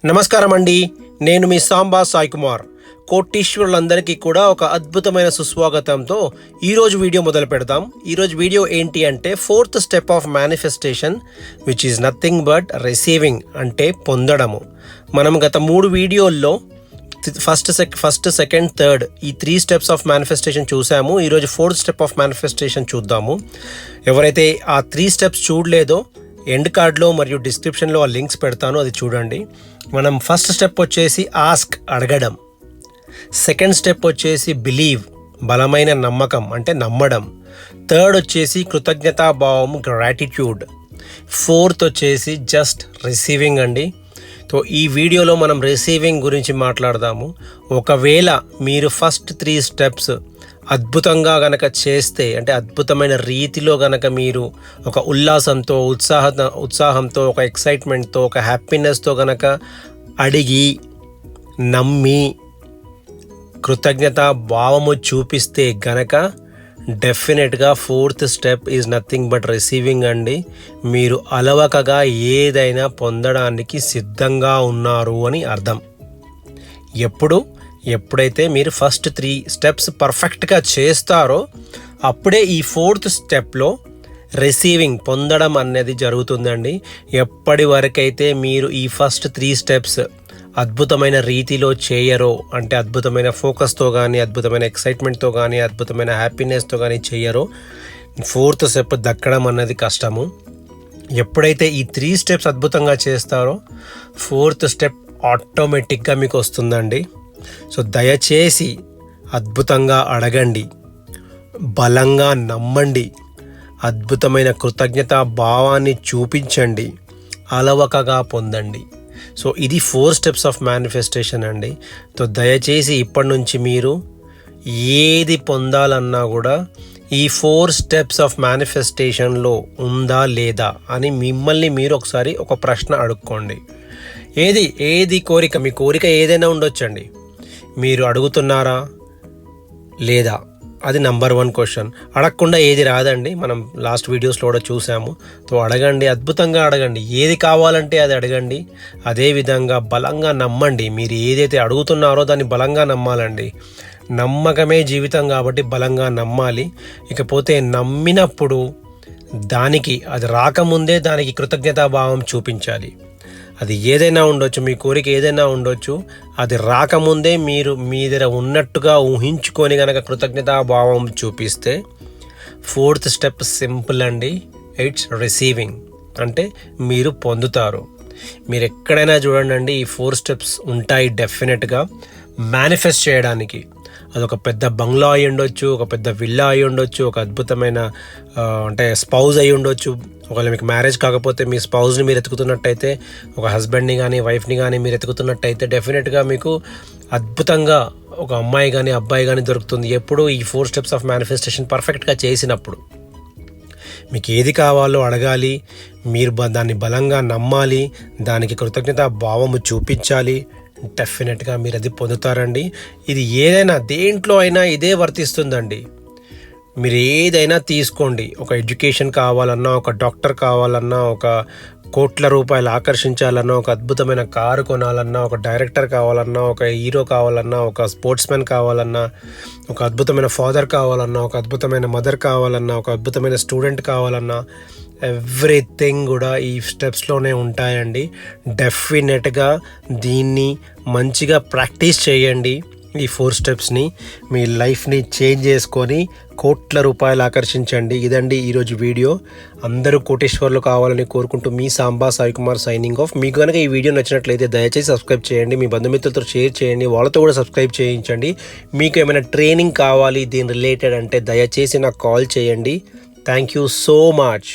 నమస్కారం అండి, నేను మీ సాంబా సాయి కుమార్. కోటీశ్వరులందరికీ కూడా ఒక అద్భుతమైన సుస్వాగతంతో ఈరోజు వీడియో మొదలు పెడదాం. ఈరోజు వీడియో ఏంటి అంటే 4th step of manifestation, which is nothing but receiving, అంటే పొందడము. మనం గత 3 వీడియోల్లో ఫస్ట్ సెకండ్ థర్డ్ ఈ 3 స్టెప్స్ ఆఫ్ మేనిఫెస్టేషన్ చూసాము. ఈరోజు 4th స్టెప్ ఆఫ్ మేనిఫెస్టేషన్ చూద్దాము. ఎవరైతే ఆ 3 స్టెప్స్ చూడలేదో ఎండ్ కార్డ్లో మరియు డిస్క్రిప్షన్లో ఆ లింక్స్ పెడతాను, అది చూడండి. మనం ఫస్ట్ స్టెప్ వచ్చేసి ఆస్క్, అడగడం. సెకండ్ స్టెప్ వచ్చేసి బిలీవ్, బలమైన నమ్మకం అంటే నమ్మడం. థర్డ్ వచ్చేసి కృతజ్ఞతాభావం, గ్రాటిట్యూడ్. ఫోర్త్ వచ్చేసి జస్ట్ రిసీవింగ్ అండి. సో ఈ వీడియోలో మనం రిసీవింగ్ గురించి మాట్లాడదాము. ఒకవేళ మీరు ఫస్ట్ 3 స్టెప్స్ అద్భుతంగా గనక చేస్తే, అంటే అద్భుతమైన రీతిలో గనక మీరు ఒక ఉల్లాసంతో, ఉత్సాహంతో, ఒక ఎక్సైట్మెంట్తో, ఒక హ్యాపీనెస్తో గనక అడిగి, నమ్మి, కృతజ్ఞత భావము చూపిస్తే గనక డెఫినెట్గా 4th step is nothing but receiving అండి. మీరు అలవకగా ఏదైనా పొందడానికి సిద్ధంగా ఉన్నారు అని అర్థం. ఎప్పుడైతే మీరు ఫస్ట్ 3 స్టెప్స్ పర్ఫెక్ట్గా చేస్తారో అప్పుడే ఈ 4th స్టెప్లో రిసీవింగ్, పొందడం అనేది జరుగుతుందండి. ఎప్పటి వరకైతే మీరు ఈ ఫస్ట్ 3 స్టెప్స్ అద్భుతమైన రీతిలో చేయరో, అంటే అద్భుతమైన ఫోకస్తో కానీ, అద్భుతమైన ఎక్సైట్మెంట్తో కానీ, అద్భుతమైన హ్యాపీనెస్తో కానీ చేయరో, 4th స్టెప్ దక్కడం అన్నది కష్టము. ఎప్పుడైతే ఈ 3 స్టెప్స్ అద్భుతంగా చేస్తారో 4th స్టెప్ ఆటోమేటిక్గా మీకు వస్తుందండి. సో దయచేసి అద్భుతంగా అడగండి, బలంగా నమ్మండి, అద్భుతమైన కృతజ్ఞతా భావాన్ని చూపించండి, అలవకగా పొందండి. సో ఇది 4 స్టెప్స్ ఆఫ్ మేనిఫెస్టేషన్ అండి. సో దయచేసి ఇప్పటి నుంచి మీరు ఏది పొందాలన్నా కూడా ఈ 4 స్టెప్స్ ఆఫ్ మేనిఫెస్టేషన్లో ఉందా లేదా అని మిమ్మల్ని మీరు ఒకసారి ఒక ప్రశ్న అడుక్కోండి. ఏది కోరిక, మీ కోరిక ఏదైనా ఉండొచ్చండి, మీరు అడుగుతున్నారా లేదా, అది నంబర్ 1 క్వశ్చన్. అడగకుండా ఏది రాదండి, మనం లాస్ట్ వీడియోస్లో కూడా చూసాము. సో అడగండి, అద్భుతంగా అడగండి, ఏది కావాలంటే అది అడగండి. అదేవిధంగా బలంగా నమ్మండి. మీరు ఏదైతే అడుగుతున్నారో దాన్ని బలంగా నమ్మాలండి. నమ్మకమే జీవితం కాబట్టి బలంగా నమ్మాలి. ఇకపోతే నమ్మినప్పుడు అది రాకముందే దానికి కృతజ్ఞతాభావం చూపించాలి. అది ఏదైనా ఉండొచ్చు, మీ కోరిక ఏదైనా ఉండొచ్చు, అది రాకముందే మీరు మీ దగ్గర ఉన్నట్టుగా ఊహించుకొని కనుక కృతజ్ఞతాభావం చూపిస్తే 4th స్టెప్ సింపుల్ అండి, ఇట్స్ రిసీవింగ్, అంటే మీరు పొందుతారు. మీరు ఎక్కడైనా చూడండి, ఈ 4 స్టెప్స్ ఉంటాయి డెఫినెట్గా మేనిఫెస్ట్ చేయడానికి. అదొక పెద్ద బంగ్లా అయి ఉండొచ్చు, ఒక పెద్ద విల్లా అయి ఉండొచ్చు, ఒక అద్భుతమైన అంటే స్పౌజ్ అయి ఉండొచ్చు. ఒకవేళ మీకు మ్యారేజ్ కాకపోతే మీ స్పౌజ్ని మీరు ఎతుకుతున్నట్టయితే, ఒక హస్బెండ్ని కానీ వైఫ్ని కానీ మీరు ఎతుకుతున్నట్టయితే డెఫినెట్గా మీకు అద్భుతంగా ఒక అమ్మాయి కానీ అబ్బాయి కానీ దొరుకుతుంది. ఎప్పుడు ఈ 4 స్టెప్స్ ఆఫ్ మేనిఫెస్టేషన్ పర్ఫెక్ట్గా చేసినప్పుడు. మీకు ఏది కావాలో అడగాలి, మీరు దాన్ని బలంగా నమ్మాలి, దానికి కృతజ్ఞతా భావము చూపించాలి. డెఫినెట్గా మీరు అది పొందుతారండి. ఇది ఏదైనా దేంట్లో అయినా ఇదే వర్తిస్తుందండి. మీరు ఏదైనా తీసుకోండి, ఒక ఎడ్యుకేషన్ కావాలన్నా, ఒక డాక్టర్ కావాలన్నా, ఒక కోట్ల రూపాయలు ఆకర్షించాలన్నా, ఒక అద్భుతమైన కారు కొనాలన్నా, ఒక డైరెక్టర్ కావాలన్నా, ఒక హీరో కావాలన్నా, ఒక స్పోర్ట్స్ మ్యాన్ కావాలన్నా, ఒక అద్భుతమైన ఫాదర్ కావాలన్నా, ఒక అద్భుతమైన మదర్ కావాలన్నా, ఒక అద్భుతమైన స్టూడెంట్ కావాలన్నా, ఎవ్రీథింగ్ కూడా ఈ స్టెప్స్లోనే ఉంటాయండి. డెఫినెట్గా దీన్ని మంచిగా ప్రాక్టీస్ చేయండి. ఈ 4 స్టెప్స్ని మీ లైఫ్ని చేంజ్ చేసుకొని కోట్ల రూపాయలు ఆకర్షించండి. ఇదండి ఈరోజు వీడియో. అందరూ కోటేశ్వర్లు కావాలని కోరుకుంటూ మీ సాంబా సాయి కుమార్ సైనింగ్ ఆఫ్. మీకు కనుక ఈ వీడియో నచ్చినట్లయితే దయచేసి సబ్స్క్రైబ్ చేయండి, మీ బంధుమిత్రులతో షేర్ చేయండి, వాళ్ళతో కూడా సబ్స్క్రైబ్ చేయించండి. మీకు ఏమైనా ట్రైనింగ్ కావాలి దీని రిలేటెడ్ అంటే దయచేసి నాకు కాల్ చేయండి. Thank you so much.